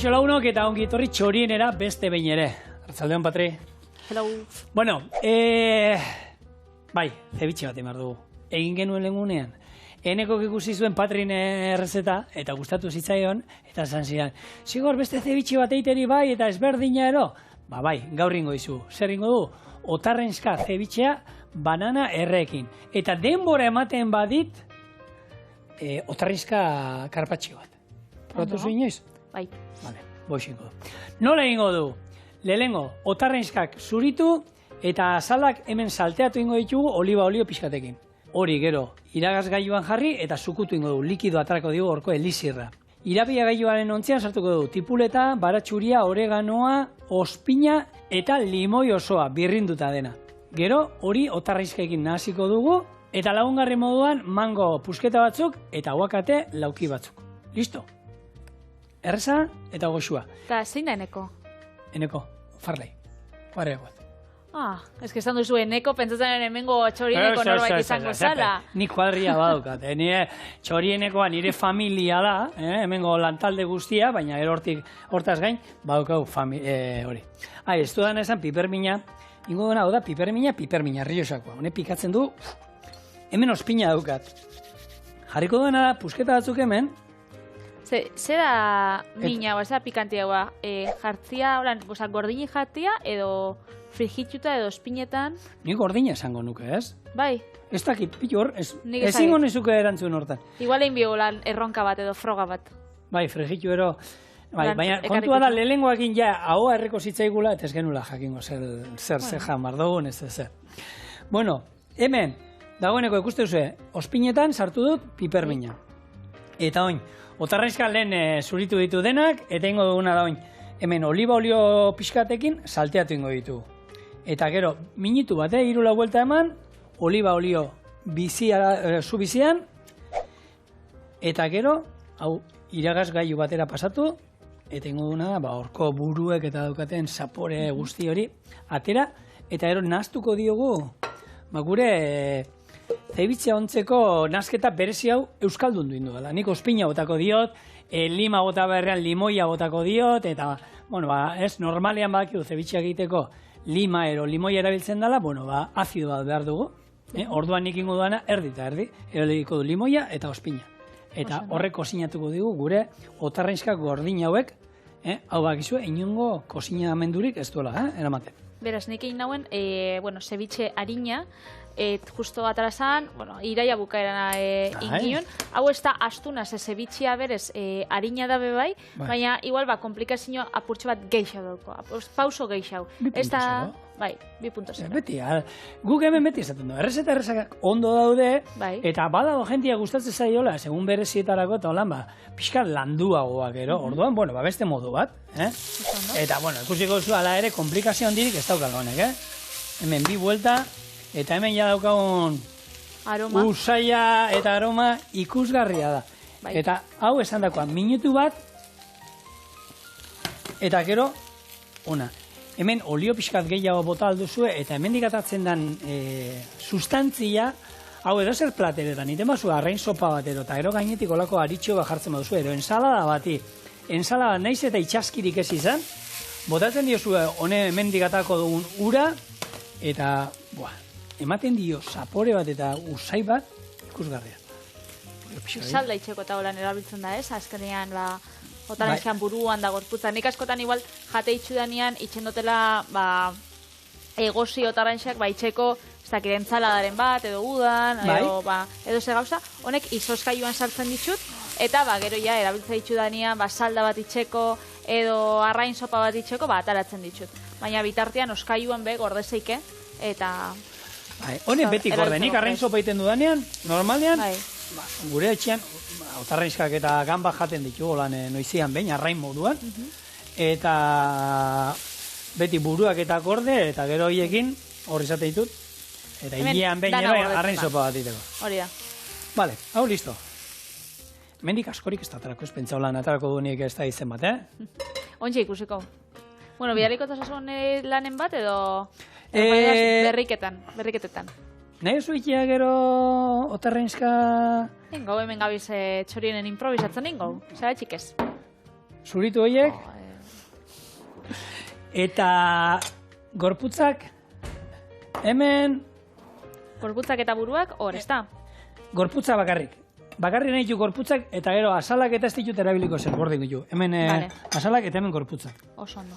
Kaixo lagunok eta ongi etorri txorienera beste behin ere. Arratsaldeon, Patri. Hello. Bueno, bai, zebitxe bat emar dugu. Egin genuen legunean. Enekok ikusi zuen Patrin errezeta, eta gustatu zitzaion, eta esan zidan, zigor beste zebitxe bat eiteri bai, eta ezberdina ero. Ba bai, gaur ringo izu. Zer ringo du? Otarrenska zebitxea banana erreekin. Eta denbora ematen badit, otarrenska karpatxio bat. Probatu zu inoiz? Bai. Vale, boixingo du. Nola egingo du? Lehenengo, otarrenskak zuritu eta azalak hemen salteatu ingo ditugu oliba olio pixkatekin. Hori gero, iragazgailuan jarri eta zukutu ingo du, likido atarako digu horko elizirra. Irabia gailuaren ontzean sartuko du, tipuleta, baratxuria, oreganoa, ospina eta limoi osoa, birrinduta dena. Gero, hori otarrenskaekin nahasiko dugu eta lagungarri moduan mango pusketa batzuk eta aguakate lauki batzuk. Listo? Erreza eta goxua. Eta zein da eneko? Eneko, farlei. Guareagoat. Ez que esan duzu eneko, pentsatzen hemengo txorieneko norbait izango zala. Nik kuadria badukat. Txorienekoa nire familia da, hemengo lantalde guztia, baina hortaz gain, badukau hori. Ez dudan esan pipermina, ingo duena da pipermina, riosakoa. Hone pikatzen du, hemen ospina daukat. Jarriko duena da, pusketa batzuk hemen, Zera mina, zera pikantia hua, jartzia, gordini jartia edo frigituta edo espinetan? Ni gordina esango nuke, ez? Bai. Ez dakit, pilor, ezingo nizuke erantzun hortan. Igual egin biolan erronka bat edo froga bat. Bai, frigitu ero, baina kontua da lehengoakin ja, ahoa erreko zitzaigula, eta ez genula jakingo zer zeja mardogun, ez zer. Bueno, hemen, dagoeneko ikuste duzu, ospinetan sartu dut pipermina. Eta oin, otarrenska lehen zuritu ditu denak, eta ingo duguna da oin, hemen oliba olio pixkatekin salteatu ingo ditu. Eta gero, minutu bat, hiru lau buelta eman, oliba olio zu bizian, eta gero, hau, iragazgailu batera pasatu, eta ingo duguna da, horko buruek eta daukaten zapore guzti hori, atera, eta gero nahaztuko diogu, gure zebitxea ontzeko nazketa berezi hau euskaldun du indu dela. Nik ospina botako diot, lima bota beharrean limoia botako diot, eta, ez, normalean badakigu zebitxea egiteko lima ero limoia erabiltzen dela, azido bat behar dugu. Orduan nik ingo duana erdi eta erdi, erabileko du limoia eta ospina. Eta horrek kozinatuko digu gure otarrenskak gordin hauek, hau bakizue, inongo kozinamendurik ez duela, eramaten. Beraz, nik egin nauen, zebitxe harina, justo atarazan, iraia bukaeran ingion. Hau ez da astuna, zebitxea berez harina dabe bai, baina igual komplikazio apurtxe bat geixau dauko, pauso geixau. Ez da, bai, 2.0. Beti, guk hemen beti esaten du, errezak ondo daude, eta badago jentia gustatzen zaiola, segun berezietarako eta holan, pixka landuagoak ero, orduan, beste modu bat. Eta, ikusiko zu ala ere, komplikazio handirik ez daukal honek, hemen bi buelta, eta hemen ja daukagun usaia eta aroma ikusgarria da. Eta hau esan dakoa, minutu bat, eta gero, ona, hemen olio pixkat gehiago bota alduzue, eta hemen digatatzen den sustantzia, hau edo zer plateretan, iten bazu arrain sopa bat edo, eta gero gainetik olako aritxo bat jartzen baduzu, edo ensalada bati, ensalada naiz eta itxaskirik ez izan, botatzen diozue, hone hemen digatako dugun ura, eta, ematen dio zapore bat eta usai bat ikusgarria. Salda itxeko eta holan erabiltzen da ez, azkenean otarrenxean buruan da gorputzan. Nik askotan igual jate itxudanean itxendotela egosi otarrenxeak itxeko ez dakit entzaladaren bat edo udan edo ze gauza. Honek izoskailuan sartzen ditut eta gero ja erabiltzen itxudanean salda bat itxeko edo arrain sopa bat itxeko ataratzen ditut. Baina bitartean oskailuan gordezeike eta honen beti gordenik arrain sopa iten dudanean, normalean, gure etxean, otarrenskak eta gamba jaten ditugu lan noizian behin, arrain moduan, eta beti buruak eta gorde, eta gero horiekin hor izate ditut, eta hilean behin arrain sopa bat diteko. Hori da. Vale, hau listo. Mendik askorik ez da atarako, ez pentsa holan atarako duenik ez da izen bat, Ontxe ikusiko. Biharriko tasasun lanen bat edo berriketetan. Nahi oso ikia gero otarrenska... Ingo, hemen gabiz txorienen improvisatzen ingo, zara txikez. zuritu horiek. Eta gorputzak, hemen... Gorputzak eta buruak, hor, ez da? Gorputza bakarrik. Bakarrik nahi ditu gorputzak, eta gero azalak eta ez ditut erabiliko zen, gordin ditu. Hemen azalak eta hemen gorputzak. Oso ondo.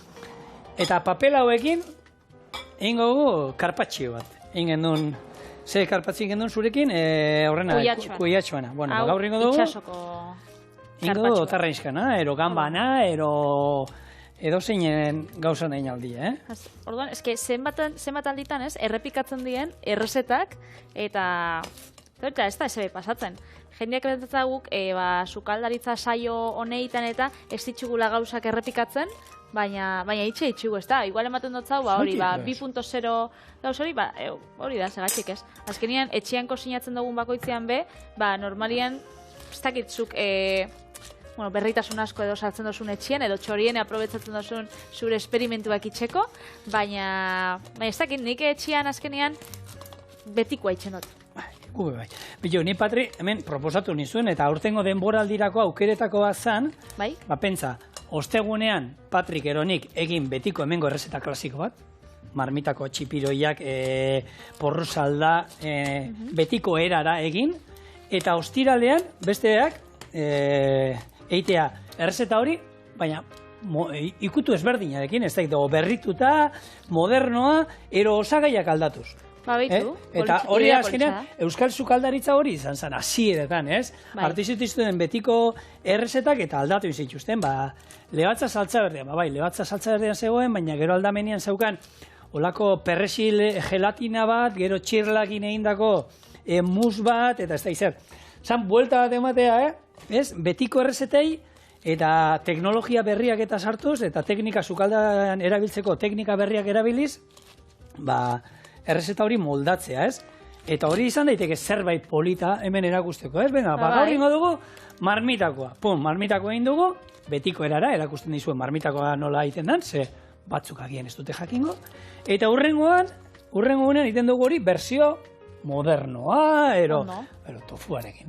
Eta papel hauekin, egin gogu karpatxio bat. Egin gendun, ze karpatxio egin gendun zurekin, horrena, kuiatxoana. Bueno, gaur egin dugu... Itxasoko karpatxoa. Egin dugu tarrainskana, ero gambana, edo zeinen gauza nahi aldi, Orduan, eske zenbat alditan ez, errepikatzen dien errezetak, eta ez da eze pasatzen. Jendeak bentatzaguk, sukaldaritza saio honeetan eta ez ditugula gauzak errepikatzen, baina itxugu, ez da? Igual ematen dut zau, hori, 2.0 gauz hori da, segatxik ez. Azkenean, etxean kosinatzen dugun bakoitzean normalian, ez dakitzuk, berritasun asko edo saltzen dozun etxean, edo txoriene aprobetzatzen dozun zure esperimentuak itxeko, baina ez dakit, nik etxean azkenean betikoa itxen dut. Gube bai. Bilo, ni Patri, hemen proposatu nizuen, eta aurtengo denboraldirako aukeretako bat zan, pentsa, ostegunean Patrik eronik egin betiko hemengo errezeta klasiko bat, marmitako txipiroiak, porrusalda, betiko erara egin, eta ostiralean besteak, eitea errezeta hori, baina ikutu ezberdinarekin, ez da, berrituta, modernoa, ero osagaiak aldatuz. Eta hori azkenean, euskal sukaldaritza hori izan zen, hasieretan, ez? Artizituzten betiko errezetak eta aldatu izituzten, lebatza saltza berdean, lebatza saltza berdean zegoen, baina gero aldamenian zeukan, olako perresil gelatina bat, gero txirlakin egindako mus bat, eta ez da izer. Zan, buelta bat ematea, ez? Betiko errezetei, eta teknologia berriak eta sartuz, eta teknika sukaldan erabiltzeko teknika berriak erabiliz, errezeta hori moldatzea, ez? Eta hori izan daiteke zerbait polita hemen erakusteko, ez? Venga, gaur ingo dugu marmitakoa. Marmitakoa egin dugu, betiko erara, erakusten dizuen marmitakoa nola egiten den, ze batzuk agian ez dute jakingo. Eta hurrengoan egiten dugu hori bersio modernoa, ero tofuarekin.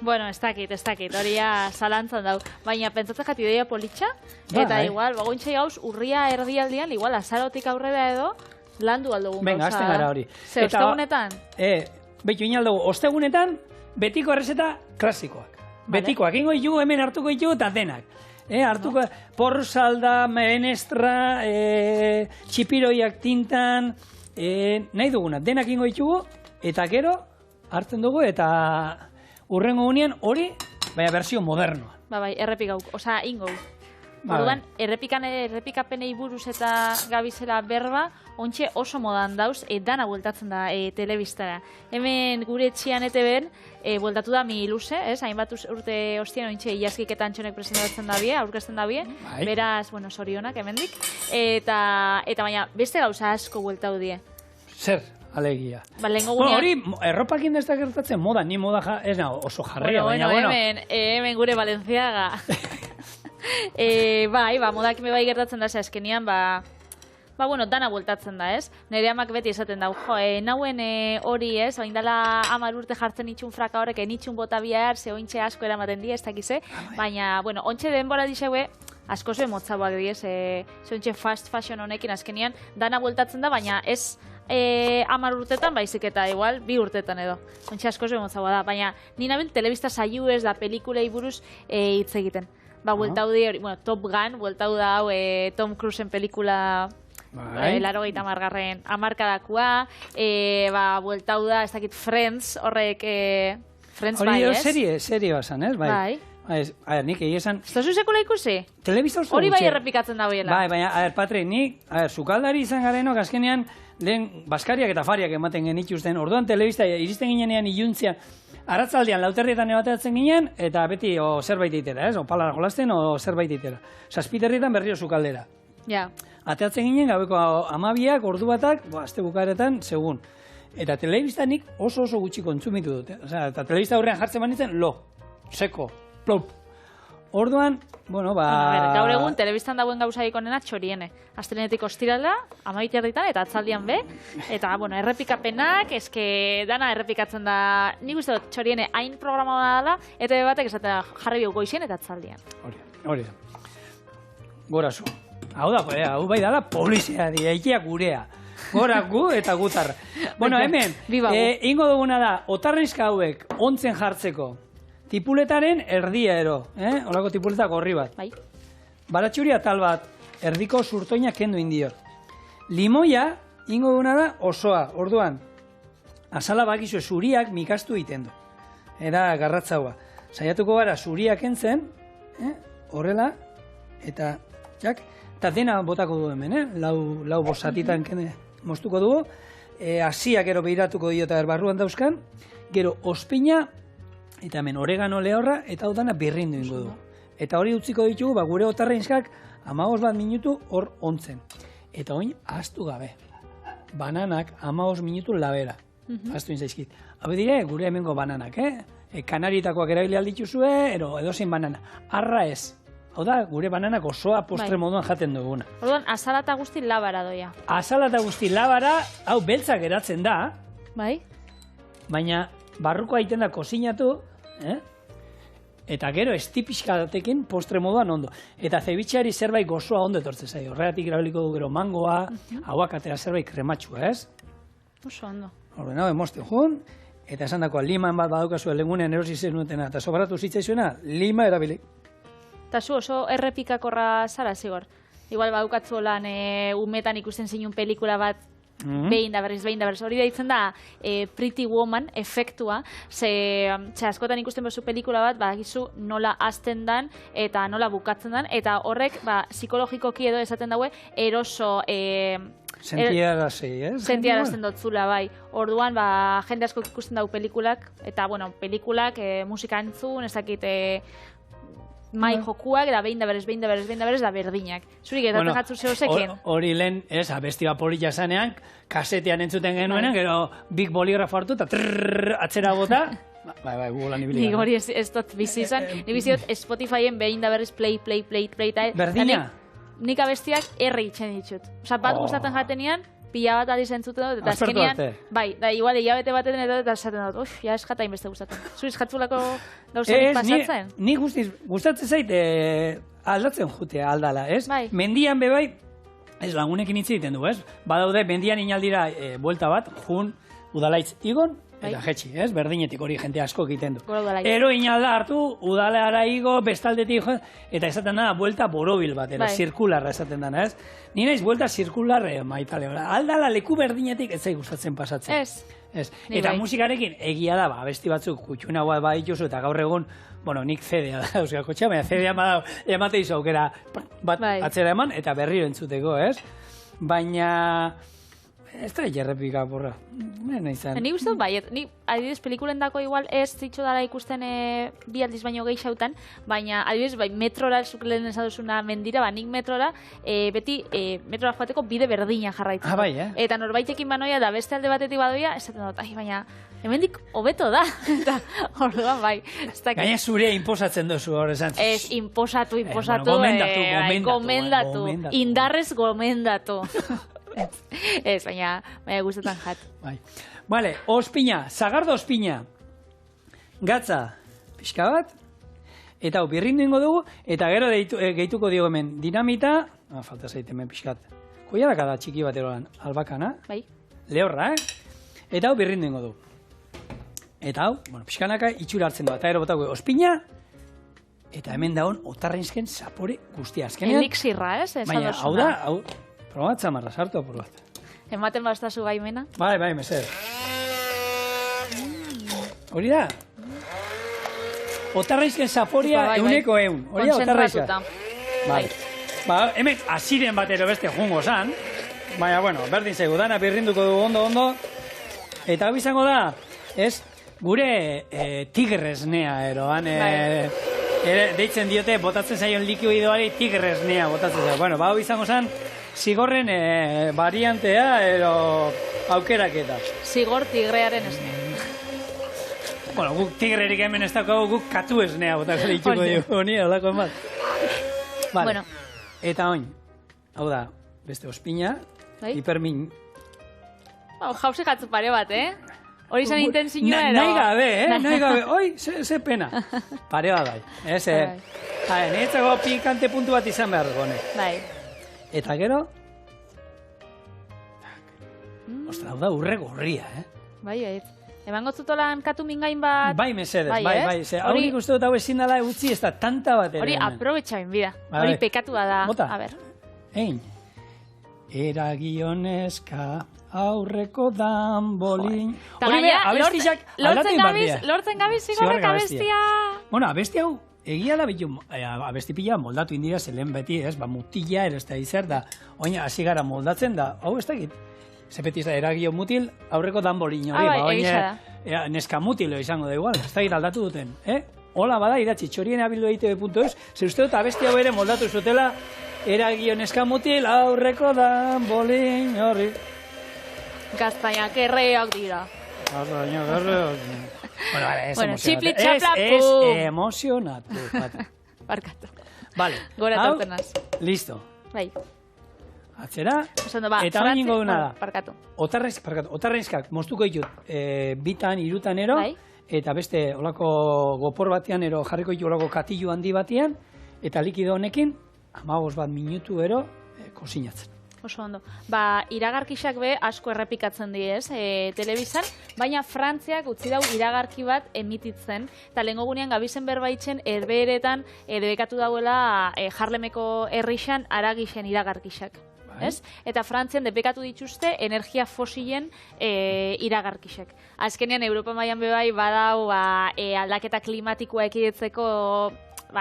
Bueno, ez dakit, hori zalantzan dau. Baina pentsatzen jati ideia politxa, eta igual, bagointxe gauz, urria erdialdian, igual, azarotik aurrera edo, landu aldugun gauza. Venga, azten gara hori. Ze, ostegunetan? Behitu inaldugu, ostegunetan, betiko errezeta klasikoak. Betikoak, ingo ditu, hemen hartuko ditu eta denak. Hartuko, porrusalda, menestra, txipiroiak tintan, nahi duguna, denak ingo ditugu, eta gero, hartzen dugu, eta hurrengo gunean hori, baina bersio modernoa. Errepikauk, oza, ingo. Orduan, errepikapenei buruz eta gabizela berba, ontxe oso modan dauz, dana bueltatzen da telebistara. Hemen gure etxean ETB-en, bueltatu da mi luze, hainbat urte ostien ontxe iaskik eta antxonek presentatzen dabie, aurkezten dabie, beraz, sorionak hemendik, eta baina beste gauza asko bueltau die. Zer? Alegia. Hori, erropakin ez da gertatzen, moda, ni moda ez da oso jarria, baina, hemen gure Balenciaga. Modakin bai gertatzen da, eskenean, dana bueltatzen da, ez? Nire amak beti esaten da, nauen hori, ez? Oindala 10 urte jartzen itxun fraka horrek, nitxun bota bihar, ze ointxe asko eramaten di, ez dakize, baina, ontxe denbora dizeue, asko zuen motzagoak di, ze ontxe fast fashion honekin azkenean, dana bueltatzen da, baina ez 10 urtetan, baizik eta igual 2 urtetan edo. Ontxe asko zuen motzagoa da, baina nina bil telebista saio ez da pelikulei buruz hitz egiten. Bueltau di hori, Top Gun, bueltau da hau Tom Cruisen pelikula 80garren hamarkadakoa, bueltau da, ez dakit, Friends, horrek, Friends bai, ez? Hori serie basan, ez? Bai. Nik egin esan... Ez da zuzekula ikusi? Telebista oso hori bai errepikatzen da biela. Baina, Patri, nik, sukaldari izan garenok, azkenean, lehen baskariak eta fariak ematen genituzten, orduan telebista iristen ginenean iluntzean, arratzaldean lauterrietan ebateatzen ginen, eta beti zerbait itera, ez? Palara jolasten, zerbait itera. Zazpiterrietan berrio sukaldera. Ateatzen ginen, gabeko 12ak, ordu batak, azte bukaretan, segun. Eta telebistanik oso gutxi kontsumitu dute. Eta telebista aurrean jartzen banitzen, seko, plop. Orduan, gaur egun, telebistan dauen gauzaik onena txoriene. Astelenetik ostirala, 12 eta atzaldian be. Eta, errepikapenak, eske dana errepikatzen da, nik uste dut txoriene hain programa dela, eta batek esaten jarri bioko goizien eta atzaldian. Hori da. gora zu. Hau da, hau bai dala polizia di, eikia gurea. Gora gu eta gutarra. Bueno, hemen, ingo duguna da, otarrizka hauek ontzen jartzeko, tipuletaren erdia ero, holako tipuleta gorri bat. Bai. Baratxuri atal bat, erdiko zurtoina kendu indiot. Limoia, ingo duguna da, osoa, orduan, azala bakizu zuriak mikastu egiten du. Era garratzaua. Saiatuko gara zuriak entzen, horrela, eta, eta dena botako du hemen, lau bosatitan moztuko dugu, hasiak gero behiratuko dio eta barruan dauzkan, gero ospina, eta hemen oregano lehorra, eta hau dana birrindu ingo du. Eta hori utziko ditugu, gure otarreinskak 15 minutu hor ontzen. Eta oin, ahaztu gabe. Bananak 15 minutu labera. Ahaztu inzaizkit. Hau dire, gure hemengo bananak, Kanarietakoak erabili aldituzue, edozein banana. Arra ez. Hau da, gure bananak osoa postre moduan jaten duguna. Orduan, azalata guzti labara doia. Azalata guzti labara, hau beltza geratzen da. Bai. Baina, barruko aiten da kozinatu, eta gero estipiskatekin postre moduan ondo. Eta zebitxeari zerbait gozoa ondo etortzen zaio. Horregatik erabiliko du gero mangoa, aguakatera zerbait krematxua, ez? Oso ondo. Horren hau, emosten jun, eta esan dakoa, liman bat badaukazu elegunean erosi zenutena, eta sobratu zitzaizuena, lima erabili. Eta zu oso errepikakorra zara, zigor. Igual badukatzu lan umetan ikusten zinun pelikula bat behin da berriz. Hori deitzen da Pretty Woman efektua, ze askotan ikusten bezu pelikula bat, badakizu nola hasten dan eta nola bukatzen dan, eta horrek psikologikoki edo esaten daue eroso sentiarazten dotzula, bai. Orduan, jende asko ikusten dau pelikulak, eta, pelikulak, musika entzun, ez dakit, mai jokuak, eta behin da berez, da berdinak. Zurik, eta jatzu zehozeken? Hori lehen, abesti bat polita zanean, kasetean entzuten genuenan, gero big boligrafo hartu, eta atzera bota, bai, gugolan ibili. Nik hori ez dut bizi izan, nik bizi dut Spotifyen behin da berez play, berdina? Nik abestiak erre itxen ditut. Osa, bat gustatzen jatenean, pila bat adiz entzuten dut, eta azkenean, bai, da igual, hilabete batetan eta esaten dut, ja ez jata inbeste gustatzen. Zuriz jatzulako gauzarik pasatzen? Ni gustatzen zait aldatzen jutea aldala, ez? Mendian bebai, ez lagunekin hitz egiten du, ez? Badaude, mendian inaldira buelta bat, jun, udalaitz igon, eta jetxi, ez? Berdinetik hori jente asko egiten du. Ero inalda hartu, udalara igo, bestaldetik, eta esaten da, buelta borobil bat, zirkularra esaten dana, ez? Ni naiz buelta zirkularre maitale, aldala leku berdinetik ez zai gustatzen pasatzen. Ez. Eta musikarekin egia da, abesti batzuk kutxuna bat badituzu, eta gaur egun, nik CD-a da, euskal kotxea, baina CD-a emate izo aukera bat atzera eman, eta berriro entzuteko, ez? Baina ez da errepika, porra. Ni uste dut, bai, ni adibidez pelikulen dako igual ez zitxo dara ikusten bi aldiz baino gehixautan, baina adibidez, bai, metrora, zuk lehen esaduzuna mendira, nik metrora, beti metrora joateko bide berdina jarraitzen. Bai, Eta norbaitekin banoia da beste alde batetik badoia, esaten dut, baina hemendik hobeto da. Eta orduan, bai. Gaina zurea imposatzen duzu hor esan. Ez, imposatu. Gomendatu. Indarrez gomendatu. Ez, baina guztetan jat. Vale, ospina, zagardo ospina. Gatza, pixka bat, eta birrindu ingo dugu, eta gero gehituko diogu hemen dinamita, falta zaite hemen pixkat, koiaraka da txiki bat erolan, albakana, lehorra, eta birrindu ingo dugu. Eta hau, pixkanaka itxura hartzen du, eta gero botago ospina, eta hemen daun otarrenzken zapore guztia. Elixirra, ez? Baina, hau da, probat zamarra, sartu apur bat. Ematen bastazu gaimena? Bai, meser. Hori da? Otarraizken zaporia euneko eun. Hori da, otarraizka. Hemen asiren batero beste jungo zan. Baina, berdin zaigu, dana birrinduko du ondo. Eta hau izango da, ez, gure tigresnea eroan. Deitzen diote, botatzen zaion likioidoari tigresnea botatzen zaion. Hau izango zan, zigorren variantea edo aukeraketa. Zigor tigrearen esnea. Guk tigrerik hemen ez dago, guk katu esnea botako dituko dugu, honi, aldako emat. Eta oin, hau da, beste ospina, hipermin. Jauze jatzu pare bat, Hori zan intenzinua edo... Nahi gabe, oi, ze pena. Pare bat bai. Niretzako pikante puntu bat izan behar dugu, Bai. Eta gero? Ostra, hau da urre gorria, Bai, emango zutolan katu mingain bat... Bai, mesedez, bai. Hau nik uste dut hau ezin dala utzi, ez da tanta bat ere. Hori aprobetxain bida. Hori pekatua da. Bota. A ber. Ein. Eragioneska aurreko danbolin. Hori be, abestizak aldatzen bat dira. Lortzen gabiz zigorrek abestia. Bueno, abesti hau, egia da bitu, abesti pila moldatu indira zelen beti, ez, mutila ere ez da izer da, oina hasi gara moldatzen da, hau ez dakit. Zepetiz da, eragio mutil, aurreko danbolin hori, neska mutilo izango da igual, ez da aldatu duten, Hola bada, idatzi, txorien abildu EITB.eus, zer uste dut abesti hau ere moldatu zutela, eragio neska mutil, aurreko danbolin hori. Gaztainak erreak dira. Gaztainak erreak dira. Bueno, txipli txapla, Ez emozionatu. Barkatu. Vale. Gora tortenaz. Listo. Bai. Atzera, eta hain ingo duna da. Barkatu. Otarrenzkak moztuko ditut bitan, irutan ero, eta beste olako gopor batean ero jarriko ditu olako katillo handi batean, eta likido honekin, 15 minutu ero kosinatzen. Oso ondo. Iragarkisak be asko errepikatzen diez telebizan, baina Frantziak utzi dau iragarki bat emititzen, eta lehengo gunean gabizen berbaitzen erbeeretan debekatu dauela Harlemeko herrixan aragixen iragarkisak. Eta Frantzian debekatu dituzte energia fosilen iragarkisak. Azkenean Europa mailan bebai badau aldaketa klimatikoa ekidetzeko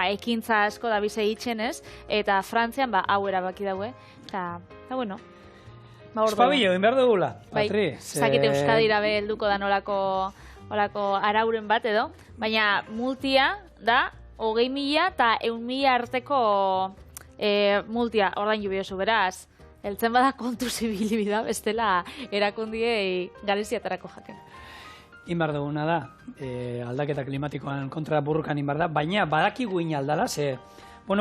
ekintza asko da bize egiten, eta Frantzian hau erabaki daue. Eta, bueno. Espabillo, inber dugula, Patri. Zakite Euskadira be helduko da nolako arauren bat edo, baina multia da 20.000 eta 100.000 arteko multia ordaindu biozu, beraz. Eltzen bada kontu zibilibida, bestela erakundiei galeziatarako jaken. Inbar duguna da, aldaketa klimatikoan kontra burrukan inbar da, baina badakigu inaldala,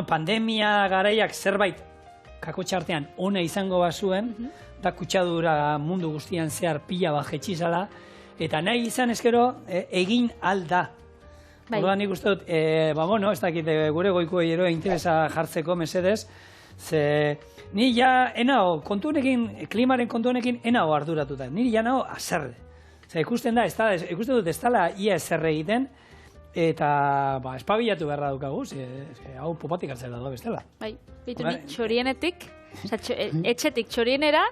pandemia garaiak zerbait kakotxartean ona izango bazuen, da kutsadura mundu guztian zehar pila bat jetxizala, eta nahi izan ezkero egin alda. Orduan nik uste dut, ez dakit gure goiko ero interesa jartzeko mesedez, ze ni ja enao kontunekin, klimaren kontunekin enao arduratuta, niri ja nao azerde. Ikusten da, ikusten dut ez dela ia ezer egiten, eta espabilatu beharra dukagu, hau popatik hartzela da bestela. Bai, bitu nik txorienetik, etxetik txorienera,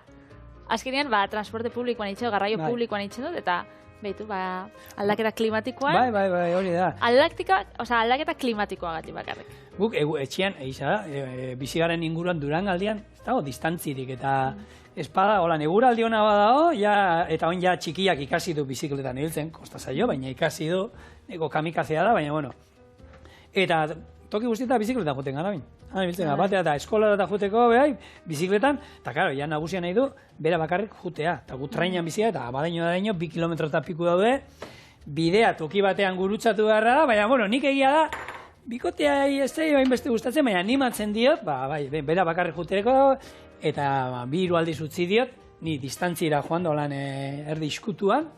azkenean transporte publikoan itxedo, garraio publikoan itxedo, eta behitu, aldaketa klimatikoan. Bai, hori da. Aldaketa klimatikoa gati bakarrik. Guk etxean, bizigaren inguruan Durangaldian, ez dago distantzirik, eta espada, eguraldi hona badao, eta hon ja txikiak ikasi du bizikletan hiltzen, kosta zaio, baina ikasi du, neko kamikazea da, baina bueno. Eta toki guztietan bizikletan joten gara bain. Batea eta eskola eta juteko, bizikletan, eta karo, ja nagusia nahi du, bera bakarrik jutea. Eta gu trainan bizia, eta badaino 2 kilometro eta piku daude, bidea toki batean gurutzatu beharra da, baina bueno, nik egia da, bikotea ez da beste gustatzen, baina animatzen diot, bera bakarrik juteko, eta 2 hiru aldiz utzi diot, ni distantzira joan dolan erdi iskutuan.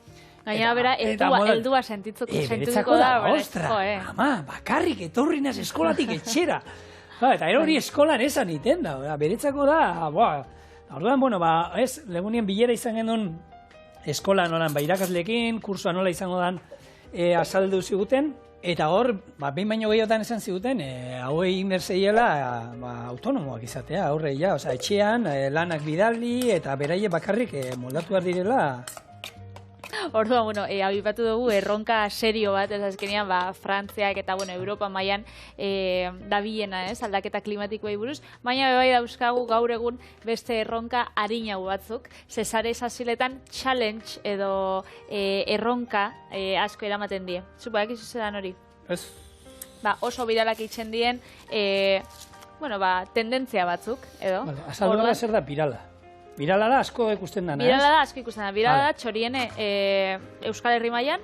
Gaina bera, heldua sentituko da. Ostra, ama, bakarrik etorrinaz eskolatik etxera. Eta hori eskolan esan iten da, beretzako da, orduan, legunien bilera izan genuen eskolan irakasleekin, kursua nola izango dan azaldu ziguten, eta hor, behin baino gehiotan esan ziguten, hauei inberseiela autonomoak izatea, horreia, etxean, lanak bidali, eta beraie bakarrik moldatu behar direla. Orduan, abipatu dugu erronka serio bat, ez azkenean, Frantziak eta, Europa mailan dabilena, aldaketa klimatikoei buruz, baina bai dauzkagu gaur egun beste erronka arinago batzuk, zesare esaziletan challenge edo erronka asko eramaten die. Zupak izu zedan hori? Ez. Oso biralak itzen dien, tendentzia batzuk, edo? Azaldura zer da pirala? Birala da asko ikusten dana, Birala da asko ikusten dana. Birala da txoriene Euskal Herri mailan,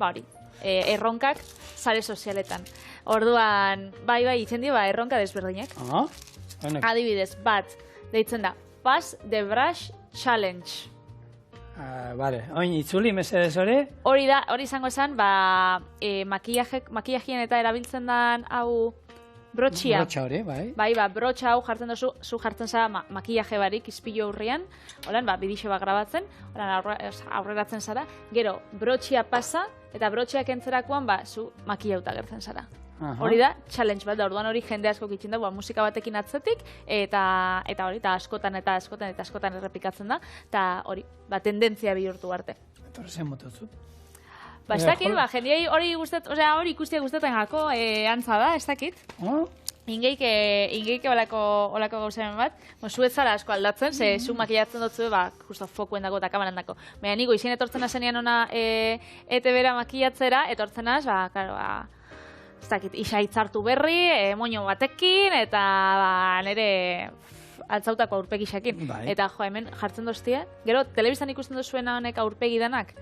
hori, erronkak sare sozialetan. Orduan, bai, itzen dio, erronka desberdinak. Adibidez, bat, deitzen da, Pass the Brush Challenge. Bale, oin itzuli mesedez hori? Hori izango esan, makillajien eta erabiltzen den hau brotxia. Brotxa hori, bai. Bai, brotxa hau jartzen duzu, zu jartzen zara makillaje barik, izpilu aurrian, holan, bidixo bat grabatzen, holan aurreratzen zara, gero, brotxia pasa, eta brotxiak entzerakoan, zu makillauta gertzen zara. Hori da, challenge bat, da orduan hori jende asko kitxin da, musika batekin atzetik, eta hori, eta askotan errepikatzen da, eta hori, tendentzia bihurtu arte. Eta hori zen mototzu? Ez dakit, jendeai hori ikustia gustatzen gako, antza da, ez dakit. Ingeike olako gauzen bat, zuet zara asko aldatzen, zu makillatzen dutzu, justo fokuen dago eta kameran dago. Baina niko izin etortzen azenean ona ETB-ra makillatzera, etortzen az, ez dakit, isa hitzartu berri, moño batekin, eta nire altzautako aurpegixakin. Eta hemen jartzen doztie, gero, telebistan ikusten duzuena honek aurpegi danak,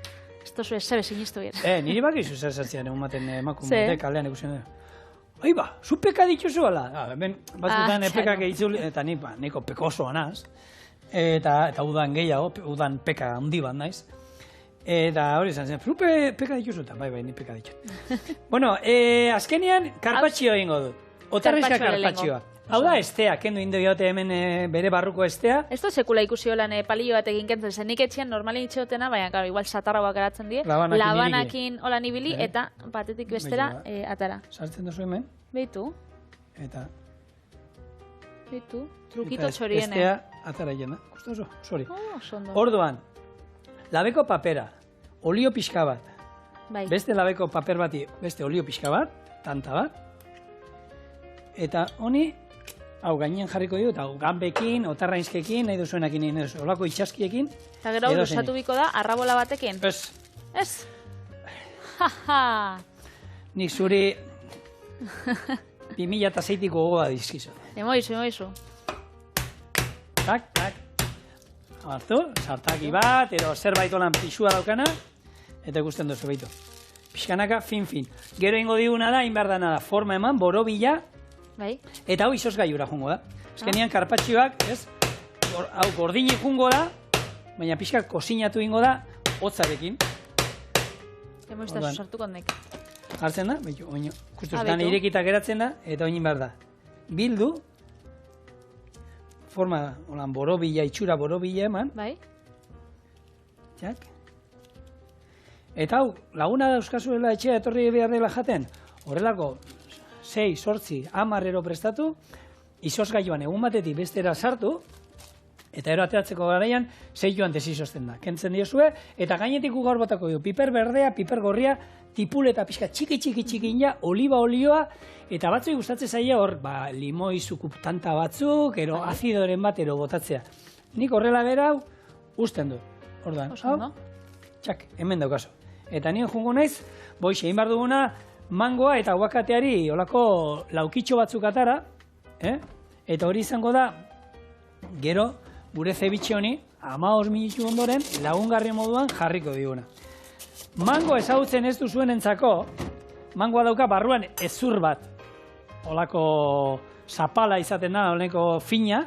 ez dozu ez zebe sinistu bir. Niri bakizu zer zatzean egun maten emakume, kalean ikusten dira. Aiba, zu peka dituzu ala? Hemen, batzutan pekak egitzul, eta niko pekosoa naz, eta udan gehiago, udan peka handi bat naiz. Eta hori izan zen, zu peka dituzu, eta bai, ni peka ditut. Bueno, azkenian, karpatxio egingo dut. Otarrizka karpatxioa. Hau da estea, kendu indu jote hemen bere barruko estea. Ez da sekula ikusi holan palillo bat egin kentzen, zen nik etxean normalin itxeotena, baina, igual satarrauak geratzen die, labanakin holan ibili, eta batetik bestera atara. Sartzen duzu hemen? Beitu. Eta? Beitu. Trukito txoriene. Estea atara jena. Gustoso, sori. Orduan, labeko papera, olio pixka bat. Beste labeko paper bati, beste olio pixka bat, tanta bat. Eta honi, hau gainean jarriko dugu, eta ganbekin, otarrainzkekin, nahi duzuenakin, olako itxaskiekin. Eta gero hau duzatu biko da, arrabola batekin? Ez. Ez? Ha-ha! Nik zuri 2006-tiko gogoa dizkizu. Emoizu. Tak. Hartu, sartaki bat, edo zerbait olan pixua daukana, eta ikusten duzu behitu. Pixkanaka, fin. Gero ingo diguna da, inbar dana da, forma eman, borobila, eta hau izos gaiura jungo da. Ezkenean karpatxioak, hau gordinik jungo da, baina pixka kozinatu ingo da, hotzarekin. Emoizta sartuko nek. Hartzen da, oino, kustuzkan irekita geratzen da, eta oinin behar da. Bildu, forma, holan, borobila, itxura borobila eman. Bai. Txak. Eta hau, laguna dauzkazuela etxea etorri behar dela jaten, horrelako 6, 8, 10 prestatu, izozgailuan egun batetik bestera sartu, eta ero ateratzeko garaian, 6 joan desizozten da. Kentzen diozue, eta gainetik gaur botako dio, piper berdea, piper gorria, tipuleta pixka txiki oliba olioa, eta batzuk gustatzen zaila hor, limoi tanta batzuk, ero azidoren bat ero botatzea. Nik horrela bera hau, usten du. Orduan, hau, txak, hemen daukazu. Eta nien jungo naiz, boixe, egin behar duguna, mangoa eta aguakateari olako laukitxo batzuk atara, eta hori izango da, gero, gure zebitxe honi, 15 minutu ondoren, lagungarri moduan jarriko diguna. Mango ezagutzen ez duzuen entzako, mangoa dauka barruan ezur bat, olako zapala izaten da, oleko fina,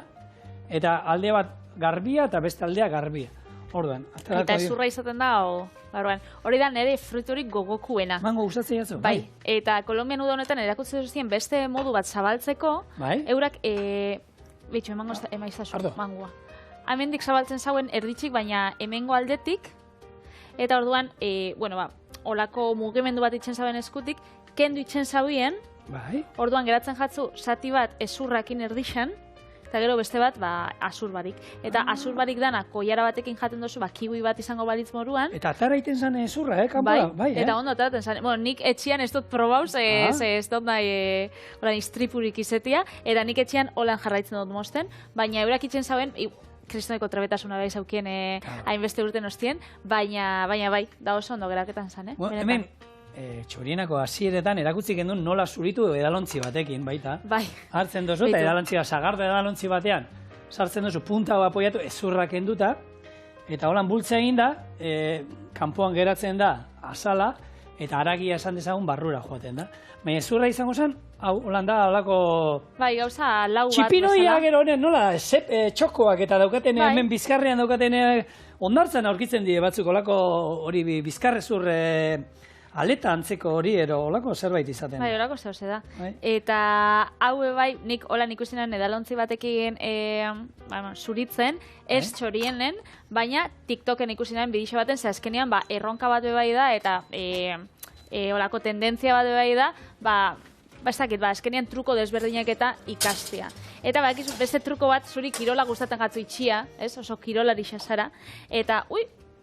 eta alde bat garbia eta beste aldea garbia. Orduan, eta ezurra izaten da, barruan. Hori da nire fruiturik gogokuena. Mango gustatzen jatzu? Bai, eta Kolombian uda honetan erakutzen zuzien beste modu bat zabaltzeko, eurak, bitxo, emango emaizazu, mangoa. Hemendik zabaltzen zauen erditxik, baina hemengo aldetik, eta orduan, olako mugimendu bat itzen zauen eskutik, kendu itzen zauen, orduan geratzen jatzu, zati bat ezurrakin erdixan, eta gero beste bat, azur barik. Eta azur barik dana, koiara batekin jaten dozu, kiwi bat izango balitz moruan. Eta atara iten zan ezurra, kanpoa? Bai, eta ondo ataraten zan. Bueno, nik etxian ez dut probauz, ez dut nahi istripurik izetia, eta nik etxian holan jarraitzen dut mozten, baina eurak itzen zauen, kristoneko trebetasuna bai zaukien hainbeste urten ostien, baina bai, da oso ondo geraketan zan, Hemen, txorienako hasieretan erakutsi gendun nola zuritu edalontzi batekin, baita. Bai. Hartzen duzu, eta edalontzia, sagardo edalontzi batean, sartzen duzu, punta hau apoiatu, ezurrak enduta, eta holan bultza egin da, kanpoan geratzen da, azala, eta haragia esan dezagun barrura joaten da. Baina ezurra izango zen, hau, holan da, holako... Bai, gauza lau bat... Txipinoia gero honen, nola, txokoak eta daukaten, hemen bizkarrean daukaten ondartzan aurkitzen die batzuk olako hori bizkarrezur aleta antzeko hori ero olako zerbait izaten. Bai, olako zehose da. Eta hau bai, nik holan ikusinan edalontzi batekin zuritzen, ez txorienen, baina TikToken ikusinan bidixo baten, ze azkenean erronka bat bai da, eta olako tendentzia bat bai da, azkenean truko desberdinak eta ikastea. Eta beste truko bat zuri kirola gustatzen gatzu itxia, oso kirolari xasara, eta,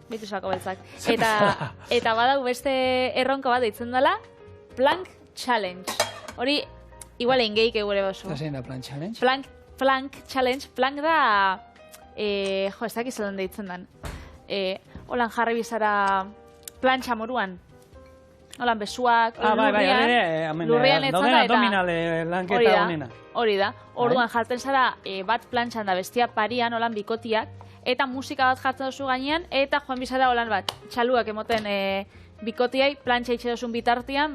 bitu zako beltzak. Eta badau beste erronka bat deitzen dela, Plank Challenge. Hori, igual engeik egure basu. Eta zein da Plank Challenge? Plank Challenge, Plank da, ez dakiz edan deitzen den. Holan jarri bizara plantxa moruan. Holan besuak, lurrian etzen da, eta hori da. Orduan jartzen zara bat plantxan da bestia parian, holan bikotiak, eta musika bat jartzen duzu gainean, eta joan bizara holan bat, txaluak emoten bikotiai, plantxa itxedosun bitartian,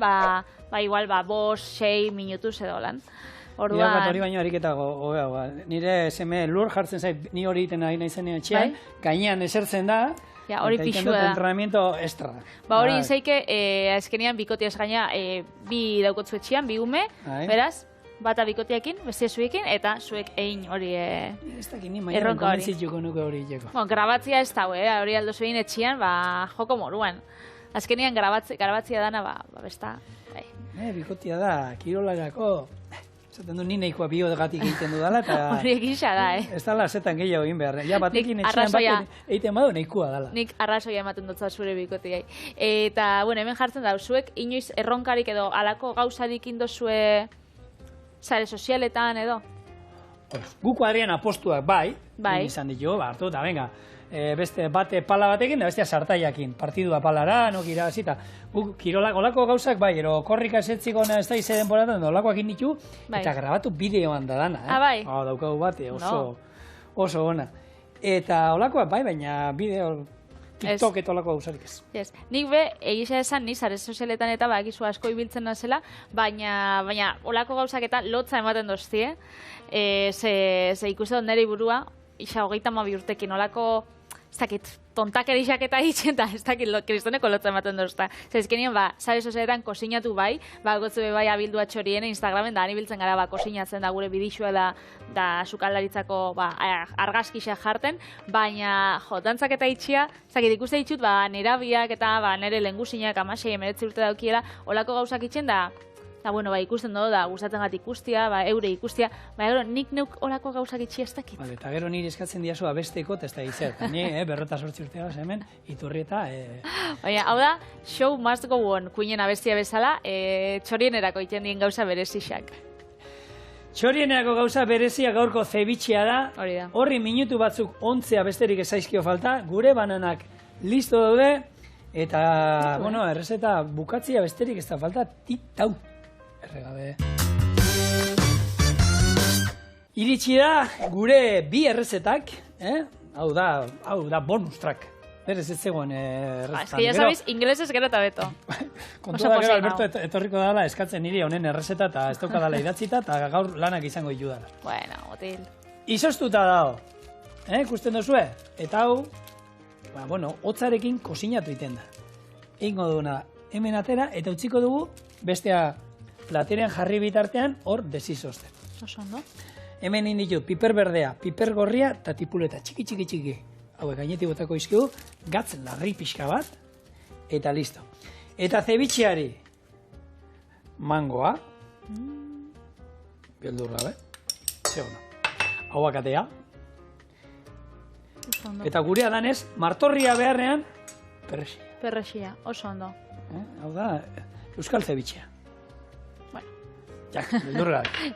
igual, 5-6 minutuz edo holan. Nire bat hori baino ariketa gobeagoa. Nire seme lur jartzen zait, ni hori iten nahi zen etxean, gainean esertzen da, hori pixua da. Entrenamiento extra. Hori izaike, azkenean bikotiaz gaina, bi daukotzu etxean, bi ume, beraz, bata bikotiakin, bestia zuekin, eta zuek egin hori erronka hori. Grabatzia ez da, hori aldo zuen etxean, joko moruan. Azkenean grabatzia dana, besta. Bikotia da, kirolarako, zaten du nineikoa biogatik egiten dudala, eta... Hori egisa da, Ez dala zetan gehiago egin behar. Ja, batekin etxean bat egiten badu neikoa dala. Nik arrazoia ematen dutza zure bikotiai. Eta, hemen jartzen da, zuek inoiz erronkarik edo alako gauzarik indozue sare sozialetan edo? Guko Adrian apostuak bai, izan ditu, hartu, eta venga, beste bate pala batekin, da bestia sartaiakin, partidua palara, nok irabazita. Kirolak olako gauzak bai, ero korrika esetzik ona ez da ize denboratan, olakoak inditu, eta grabatu bideoan da dana. Bai. Daukagu bate, oso ona. Eta olakoak bai, baina bideo... TikTok eta olako gauzarik ez. Nik egisa esan, ni sare sozialetan eta bakizu asko ibiltzen nazela, baina olako gauzak eta lotza ematen doztie, ze ikusten nire burua, isa 32 urtekin olako, ez dakit, tontakerixak eta hitzen, eta ez dakit kristoneko lotza ematen dozta. Zezkenien, sare sozialetan kosinatu bai, gotzu bai abildua txorien Instagramen, da anibiltzen gara kosinatzen da gure bidixua da sukaldaritzako argazkixa jarten, baina dantzak eta itxia, ez dakit ikuste ditut, nerabiak eta nire lengusinak 16-19 urte daukiela, olako gauzak itxen da, ikusten dugu da, gustatzen gat ikustia, eure ikustia, nik neuk olako gauzak itxia ez dakit. Eta gero nire eskatzen diazu abesteko, ez da izan. Ni, 48 urte gaz hemen, iturrieta... Baina, hau da, show must go on, kuinen abestia bezala, txorienerako iten dien gauza berezixak. Txorienerako gauza berezia gaurko zebitxea da. Hori da. Horri minutu batzuk ontzea besterik ezaizkio falta, gure bananak listo daude, eta, errezeta bukatzia besterik ez da falta, titau. Erregabe. Iritsi da gure bi errezetak, hau da bonus track. Berez ez zegoen errezetan. Ez que ya sabiz, inglesez gero eta beto. Kontu da gero Alberto etorriko dala eskatzen niri honen errezeta eta ez daukadala idatzita eta gaur lanak izango ditu dala. Bueno, botil. Izoztuta dago, ikusten duzue? Eta hau, hotzarekin kosinatu iten da. Eingo duguna hemen atera eta utziko dugu bestea platerean jarri bitartean hor desizozten. Oso ondo. Hemen inditut piper berdea, piper gorria eta tipuleta txiki. Hauek gainetik botako izkigu, gatz larri pixka bat, eta listo. Eta zebitxeari mangoa, beldur gabe, zegona. Hauak atea. Eta gurea danez, martorria beharrean, perrexia. Perrexia, oso ondo. Hau da, euskal zebitxea.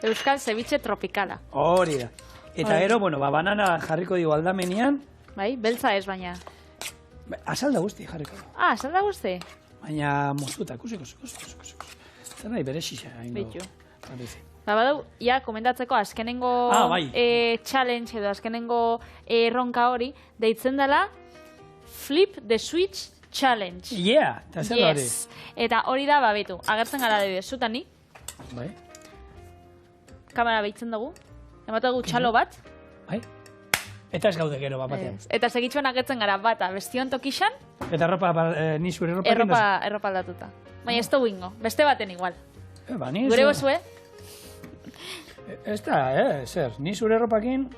Euskal zebitxe tropikala. Hori da. Eta gero, banana jarriko digu aldamenean. Bai, beltza ez baina. Azalda guzti jarriko digu. Azalda guzti? Baina moztuta, kusiko. Zer nahi berexixa. Bitu. Badau, komentatzeko azkenengo challenge edo azkenengo erronka hori, deitzen dela Flip the Switch Challenge. Eta zer da hori? Eta hori da, betu, agertzen gara dide, zutan ni. Bai. Kamera behitzen dugu. Ematen dugu txalo bat. Bai. Eta ez gaude gero, batean. Eta segitxuan agertzen gara, bata, bestion tokixan. Eta ni zure erropa Erropa aldatuta. Baina ez dugu ingo, beste baten igual. Ni Gure gozue? Ez da, zer, ni zure erropakin...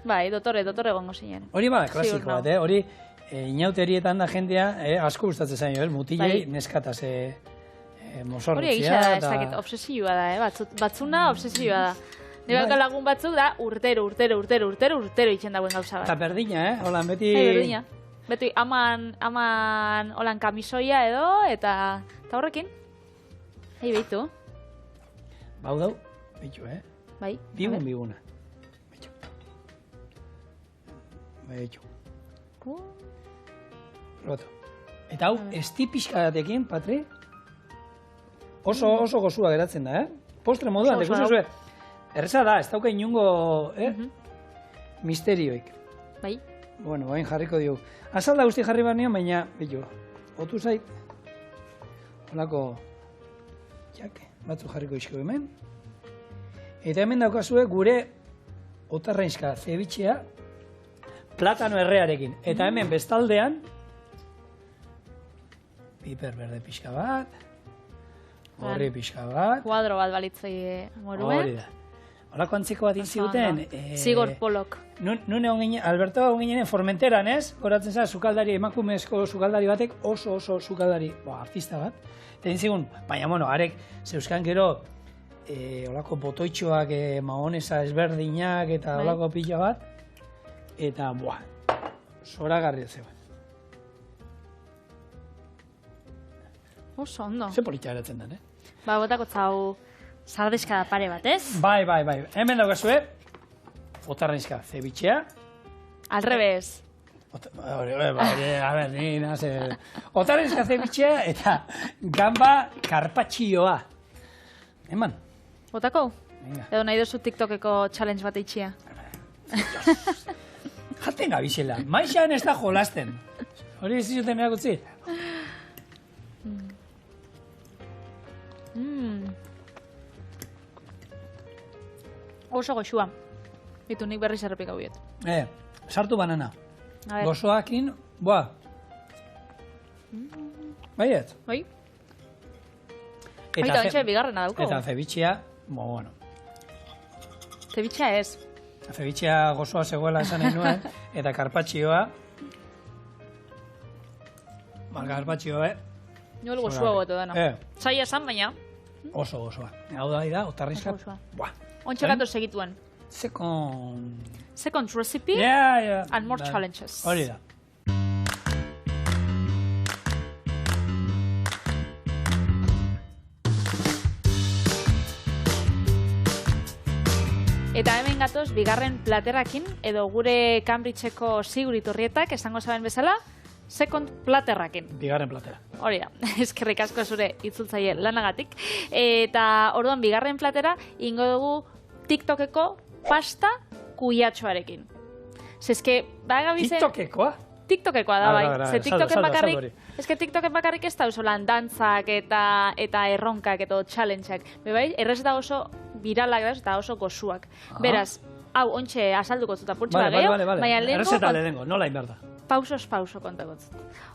Bai, dotore gongo zinen. Hori bada, klasiko bat, hori inauterietan da jendea, asko gustatzen zaino, mutilei neskataz mozorrotzia. Hori egisa da, ez dakit, obsesioa da, batzuna obsesioa da. Nire lagun batzuk da, urtero itxen dagoen gauza bat. Eta berdina, holan beti... Berdina. Beti aman holan kamisoia edo, eta horrekin. Behitu. Bau dau, behitu, Bai. Biguna. Behitu. Roto. Eta hau, esti pixkadatekin, Patri, oso gozua geratzen da, Postre moduan, ikusten zuen. Erreza da, ez dauka inungo, misterioik. Bai. Bueno, bain jarriko diogu. Azalda guzti jarri bat nion, baina, bitu, otu zait, holako, batzu jarriko izko hemen. Eta hemen daukazue gure otarrainzka zebitxea platano errearekin. Eta hemen bestaldean, piper berde pixka bat, horri pixka bat. Kuadro bat balitzei moruen. Hori da. Horako antzeko bat intziguten. Zigor Polok. Nune Alberto hon ginen Formenteran, ez? Horatzen za, sukaldari, emakumezko sukaldari batek, oso sukaldari, artista bat. Eta intzigun, baina, arek, zeuskan gero, horako botoitxoak, mahonesa ezberdinak, eta horako pila bat. Eta, zoragarria zebat. Oso ondo. Ze politia eratzen den, Botako zau sardexka pare bat, ez? Bai. Hemen daukazue, otarrainzka zebitxea. Al revés. Otarrainzka zebitxea eta gamba karpatxioa. Eman. Botako? Edo nahi dozu TikTokeko challenge bat eitxia. Jaten gabizela, maixan ez da jolasten. Hori ez zuten erakutzi? Oso goxua. Bitu nik berriz errepik hau biet. Sartu banana. Gozoakin, Baiet? Bai. Eta bentsa bigarrena dauko. Eta zebitxea, bueno. Zebitxea ez. Zebitxea gozoa zegoela esan nahi nuen, eta karpatxioa. Karpatxioa, Nol gozoa goto dana. Zaila esan, baina. Oso gozoa. Hau da, otarrizka. Ontxe gato segituen. Second recipe and more challenges. Hori da. Eta hemen gatoz, bigarren platerakin, edo gure Cambridgeko siguritorrietak, esango zaben bezala, second platerrakin. Bigarren platera. Hori da, eskerrik asko zure itzultzaile lanagatik. Eta orduan, bigarren platera, ingo dugu TikTokeko pasta kuiatxoarekin. Zezke, bagabizen... TikTokekoa? TikTokekoa da, bai. Ze TikToken bakarrik... Ez que TikToken bakarrik ez da oso lan dantzak eta erronkak eta challengeak. Bai, errez da oso viralak da eta oso gozuak. Beraz, hau, ontxe azalduko zuta purtsu da gehiago. Baina errezeta lehenengo, nola inberda. Pausos kontakot zut.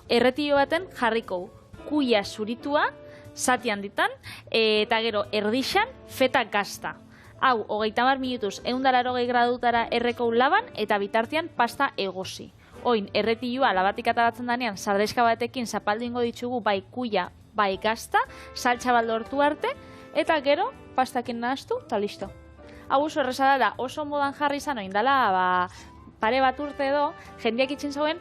Erretio baten jarriko kuia zuritua, zati handitan, eta gero erdixan feta gazta. Hau, 30 minutuz 180 gradutara erreko laban eta bitartean pasta egosi. Oin, erretilua labatik ataratzen danean, sardeska batekin zapaldu ingo ditugu bai kuia, bai gazta, saltsa baldortu arte, eta gero pastakin nahaztu, eta listo. Hau oso erreza da, oso modan jarri izan oindala, pare bat urte edo, jendeak itxen zauen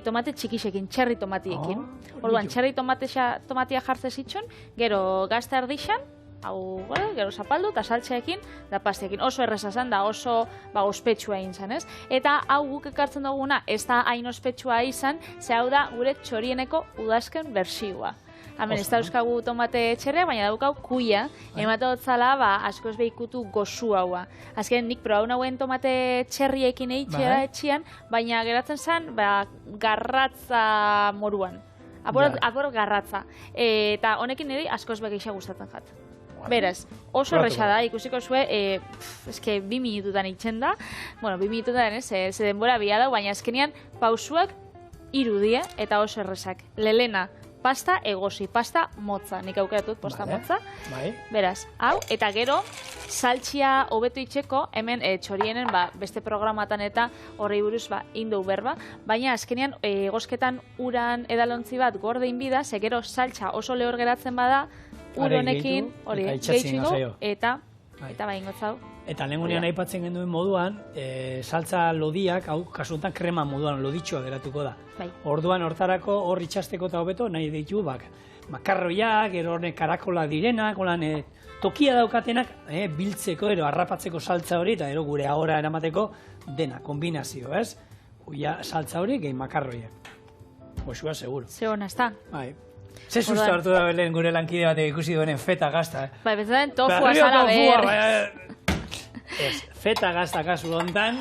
tomate txikixekin, txerri tomatiekin. Orduan, txerri tomatia jartze zitxon, gero gazta erdixan, hau, gero zapaldu eta saltxeekin da pastekin. Oso erreza zen da, oso ospetsua izan, ez? Eta hau guk ekartzen duguna, ez da hain ospetsua izan, ze hau da gure txorieneko udazken bersioa. Hemen ez dauzkagu tomate txerria, baina daukau kuia, emate hotzala, asko ez behikutu gozu haua. Azken nik probau nauen tomate txerriekin eitxera etxian, baina geratzen zen garratza moruan. Apor garratza. Eta honekin niri asko ez begeixa gustatzen jat. Beraz, oso erresa da, ikusiko zue, eske 2 minututan itxen da, bueno, 2 minututan ze denbora bila dau, baina azkenean pausuak 3 die eta oso erresak. Lelena, pasta egosi, pasta motza, nik aukeratut pasta motza. Beraz, hau, eta gero, saltxia hobetu itxeko, hemen txorienen beste programatan eta horrei buruz indou berba, baina azkenean egosketan uran edalontzi bat gordein bida, ze gero saltxa oso lehor geratzen bada, ur honekin, hori, gehitxiko, eta ingotzau. Eta lehengunean aipatzen genduen moduan, saltza lodiak, hau, kasutan krema moduan loditxoa geratuko da. Orduan hortarako hor itxasteko eta hobeto nahi ditu makarroiak, ero horne karakola direnak, tokia daukatenak biltzeko, ero harrapatzeko saltza hori, eta ero gure ahora eramateko dena, kombinazio, ez? Uia saltza hori, gehi makarroiak. Boxua, seguro. Ze hona, ez da? Bai. Ze susto hartu da belen gure lankide batek ikusi duenen feta gazta, Bai, bezaten tofua zara behar. Feta gazta kasu hontan,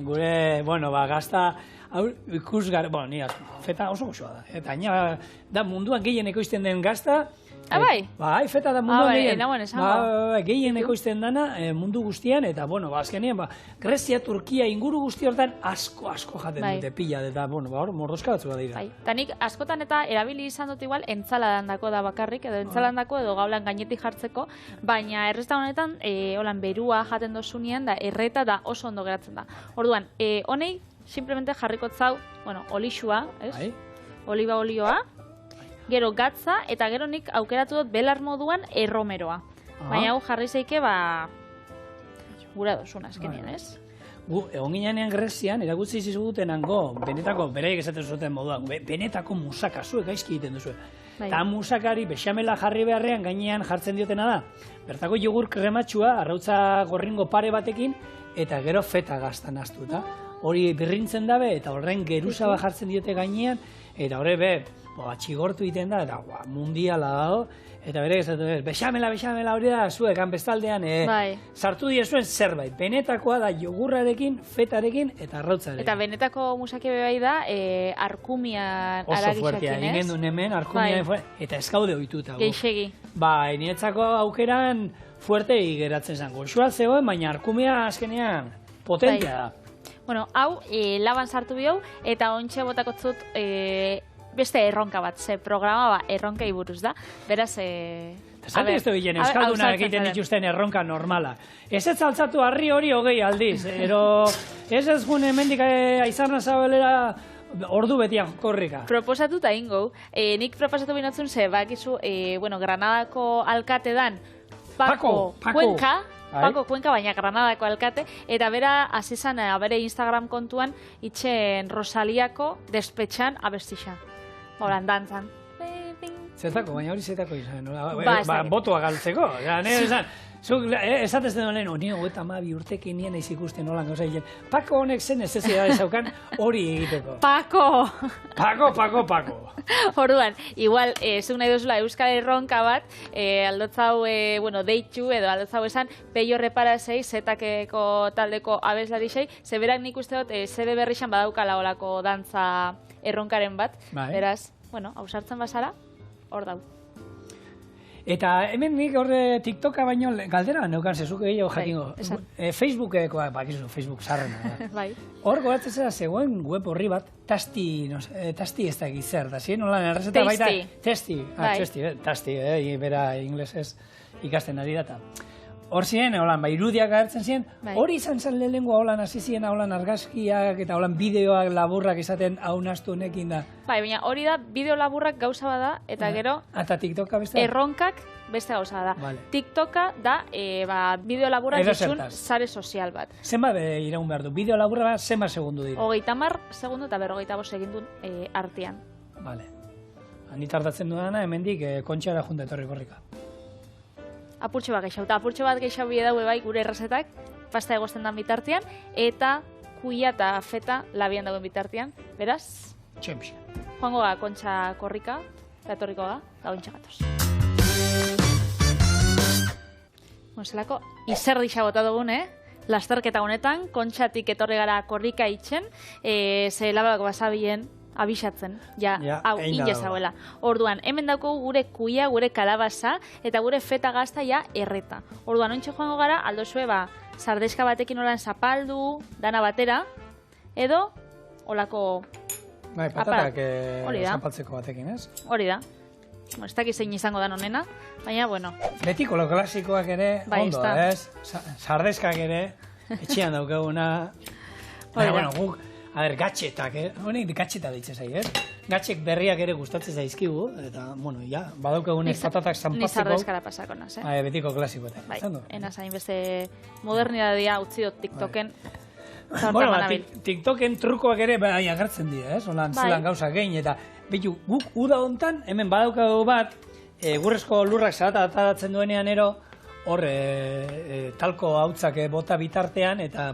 gure, gazta, ikusgar, nire, feta oso goxoa da. Eta da munduan gehien ekoizten den gazta. Bai? Bai, feta da munduan gehien. Gehien esango. ekoizten dana mundu guztian, eta, azkenean, Grezia, Turkia, inguru guzti hortan asko jaten dute pila, eta, hor, mordoska batzu da dira. Bai, eta nik askotan eta erabili izan dut igual entzaladandako da bakarrik, edo entzaladandako edo gaulan gainetik jartzeko, baina erresta honetan, holan berua jaten dozunean, da erreta da oso ondo geratzen da. Orduan, honei, simplemente jarriko zau, olixua, ez? Oliba olioa, gero gatza, eta gero nik aukeratu dut belar moduan erromeroa. Baina hau jarri zeike, gura dozuna azkenean, ez? Egon ginean Grezian, erakutsi zizuguten hango, benetako, beraiek esaten zuten moduan, benetako musaka, zuek gaizki egiten duzu. Eta musakari bexamela jarri beharrean gainean jartzen diotena da. Bertako jogur krematxua, arrautza gorringo pare batekin, eta gero feta gaztan astuta. Hori birrintzen dabe, eta horren geruza bat jartzen diote gainean, eta horre txigortu egiten da, eta mundiala dago, eta bere ezatu bexamela hori da, zuekan bestaldean, sartu diezuen zerbait. Benetakoa da jogurrarekin, fetarekin, eta arrautzarekin. Eta benetako musake bebai da, arkumian aragizakin, ez? Oso fuertea, ingen duen hemen, arkumian, eta ez gaude ohituta. Geixegi. Niretzako aukeran fuerte geratzen zen. Goxua zegoen, baina arkumia azkenean potentea da. Bueno, hau, laban sartu bihau, eta ontxe botakotzut beste erronka bat, ze programa erronkei buruz da. Beraz, Zate ez dugu Euskaldunak egiten dituzten erronka normala. Ez ez altzatu harri hori 20 aldiz. Ez ez gune hemendik Aizarna Zabalera ordu betian korrika. Proposatuta ingo. Nik proposatu binotzun ze, bakizu, Granadako alkate dan Paco Cuenca. Paco Cuenca, baina Granadako alkate, eta bera azizan bere Instagram kontuan itxen Rosaliako despetxan abestixa. Horan, dantzan. Zetako, baina hori zetako izan. Botoa galtzeko. Zuk esatez den lehen, nire 32 urtekin nien eiz ikusten holan gauza egin. Paco honek zen necesidad ezaukan hori egiteko. Paco! Paco! Orduan, igual, zuk nahi duzula Euskal Erronka bat, aldotzau, deitxu edo aldotzau esan, peio reparazei, zetakeko taldeko abeslarisei, zeberak nik uste dut, zede berrixan badaukala olako dantza erronkaren bat. Beraz, hausartzen bazara, hor dau. Eta hemen nik horre TikToka baino galdera neukan zezuk gehiago jakingo. Facebookeko, bakizu, Facebook zarrena. Hor goratzen zera zegoen web horri bat, tasti ez da egizer, da zien, holan errezeta baita... Tasti, bera inglesez ikasten ari data. Hor ziren, irudiak agertzen ziren, hori izan zen lehengoa holan hasi ziren, holan argazkiak eta holan bideoak laburrak izaten haunaztu honekin da. Baina hori da, bideo laburrak gauza bada, eta gero... Eta TikToka beste da? Erronkak beste gauza da. TikToka da, bideo laburrak ditxun sare sozial bat. Zenbat iraun behar du? Bideo laburra bat zenbat segundu dira? 30 segundu eta 45 egindun artean. Bale. Handi tardatzen dudana, hemendik kontxara junta etorri korrika. Apurtxo bat geixau. Eta apurtxo bat geixau bide daue bai gure errezetak, pasta egosten dan bitartean, eta kuia eta feta labian dagoen bitartean. Beraz? Txemxe. Joango ga kontxa korrika, eta etorriko ga, gauntxa gatoz. Zelako, izerdixa bota dugun, lasterketa honetan, kontxatik etorri gara korrika itxen, ze labalako basabien, abisatzen, ja, hau, egin da inezauela. Orduan, hemen dauko gure kuia, gure kalabaza, eta gure feta gazta ja erreta. Orduan, ontxe joango gara, aldozue, sardeska batekin olan zapaldu, dana batera, edo, olako... Bai, patatak zapaltzeko batekin, ez? Hori da. Ez dakit zein izango da nonena, baina, bueno. Betiko lo klasikoak ere, ondo, ez? Sardeskak ere, etxean daukaguna. Baina, bueno, guk, gatxetak, honek gatxeta ditzen zai, ez? Gatxek berriak ere gustatzen zaizkigu, eta, bueno, ja, badaukagunez patatak zanpatzeko. Ni sardeskara pasako naz, Betiko klasikoetak. Bai, enaz hain beste modernidadia utzi dut TikToken. Bueno, TikToken trukoak ere bai agertzen dira, ez? Olan zelan gauza gehin, eta betu, guk uda hontan, hemen badaukagu bat, gurrezko lurrak zarata ataratzen duenean ero, hor talko hautzak bota bitartean, eta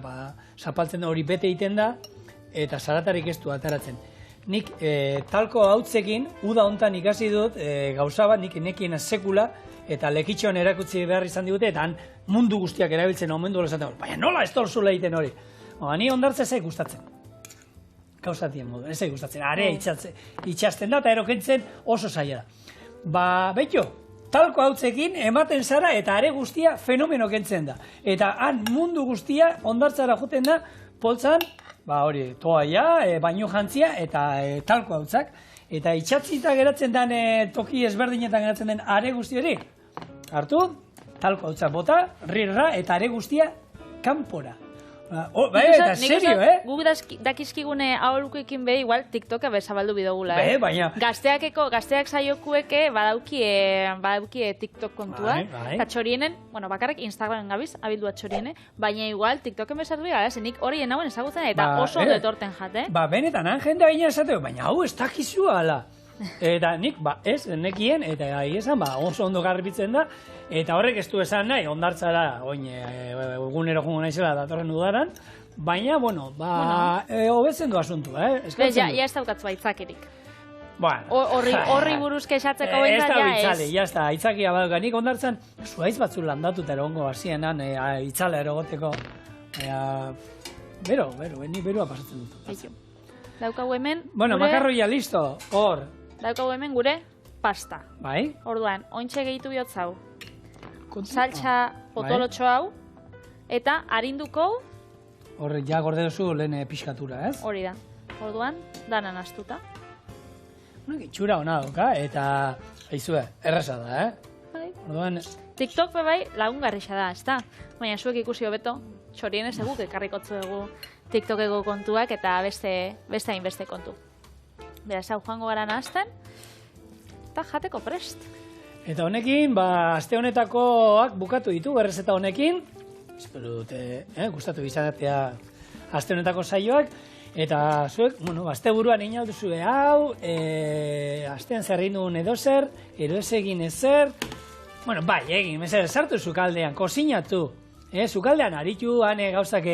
zapaltzen hori bete egiten da, eta zaratarik ez du ataratzen. Nik talko hautzekin, uda hontan ikasi dut, gauza bat, nik nekien sekula, eta lekitxoan erakutsi behar izan digute, eta mundu guztiak erabiltzen omendu esaten, baina nola ez torzula egiten hori? Ni ondartza ez gustatzen. Gauzatien modu, ez gustatzen. Are itxasten da eta erokentzen oso zaila da. Betxo, talko hautzekin ematen zara eta are guztia fenomeno kentzen da. Eta han mundu guztia ondartzara juten da, poltzan, hori, toaia, baino jantzia eta talko hautzak. Eta itxatzita geratzen den toki ezberdinetan geratzen den are guzti hori. Hartu, talko hautzak bota, rirra eta are guztia kanpora. Eta serio, Guk dakizkigune aholkuekin igual TikToka bezabaldu bidogula, baina... Gazteak saiokueke badaukie TikTok kontua, eta txorienen, bakarrik Instagramen gabiz, abildua txoriene, baina igual TikToken bezatu gara, zenik hori enauen ezagutzen, eta oso ondo etorten jate. Benetan, han jendea baina esateko, baina hau ez dakizu ala. Eta nik, ez, nekien, eta esan, oso ondo garbitzen da, eta horrek ez du esan nahi, ondartzara, egunero jungo naizela datorren udaran, baina, hobetzen du asuntu, Ja ez daukatzu aitzakirik. Horri buruz kexatzeko bentzat, ja ez. Ja ez da, aitzakia badauka, nik ondartzan, zuaiz batzu landatuta erongo hasienan, itzala erogoteko, bero, nik beroa pasatzen dut. Daukagu hemen... makarroia listo, hor. Daukagu hemen gure pasta. Bai. Orduan, ointxe gehitu bihotz hau. Saltxa potolotxo hau. Eta harinduko... Horre, ja gorde duzu lehen pixkatura, ez? Hori da. Orduan, danan astuta. Itxura hona doka, eta... Aizue, erraza da, Bai. Orduan... TikTok bebai lagungarrixa da, ez da? Baina zuek ikusi hobeto, txorienez eguk ekarrikotzu dugu TikTokeko kontuak eta beste hainbeste kontu. Beraz, hau joango gara nahazten, eta jateko prest. Eta honekin, aste honetakoak bukatu ditu, berrezeta honekin. Espero dute, gustatu izatea aste honetako saioak. Eta zuek, aste buruan egin alduzu hau, astean zerrin duen edo zer egin ezer. Bai, egin, sartu zukaldean, kozinatu. Zukaldean aritu, gauzak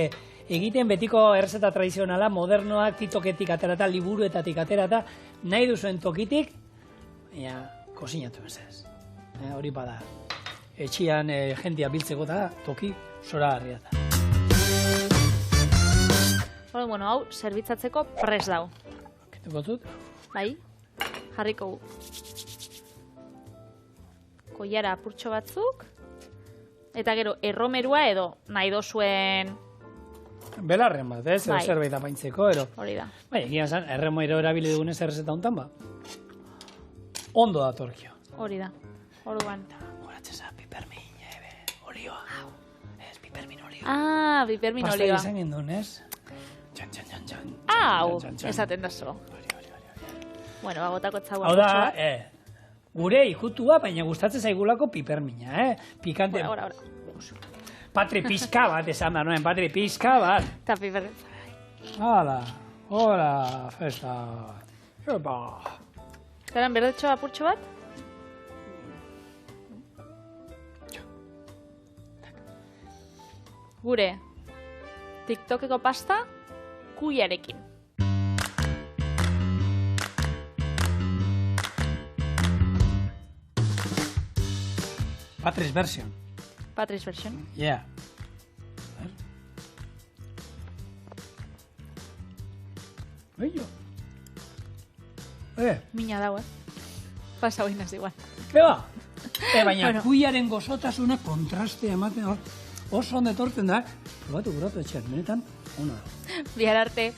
egiten betiko errezeta tradizionala, modernoak, titoketik aterata, liburuetatik aterata, nahi duzuen tokitik, kozinatu bezaz. Hori bada, etxian jentia biltzeko da, toki zora harria da. Hau, zerbitzatzeko pres dau. Ketuko dut? Bai, jarriko gu. Koiara apurtxo batzuk, eta gero erromerua edo nahi dozuen... Belarren bat, zerbait apaintzeko, ero. Hori da. Bai, egia zan, erromero erabili dugunez errezeta hontan, ondo da torkio. Hori da, orduan. Horatzen za, pipermin, olioa. Ez, pipermin olioa. Pipermin olioa. Pasta izan gendun, ez? Txan. Hau, esaten da zo. Bueno, botako txau. Hau da, gure ikutua, baina gustatzen zaigulako pipermina, Pikante. Ora. Patri pizka bat, esan da noen, patri pizka bat. Eta pipermin. Hola, festa. Epa. Zeran, berdetxo apurtxo bat? Gure TikTokeko pasta kuiarekin. Patri's version. Patri's version. Yeah. Bello. Mina dago, Pasa hoinaz igual. Eba! Baina kuiaren gozotasuna kontrastea ematen oso ondo etortzen da. Probatu etxean, benetan, ona da. Bihar arte.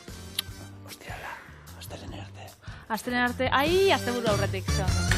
Ostiala, astelen arte. Astelen arte, ai, asteburu aurretik.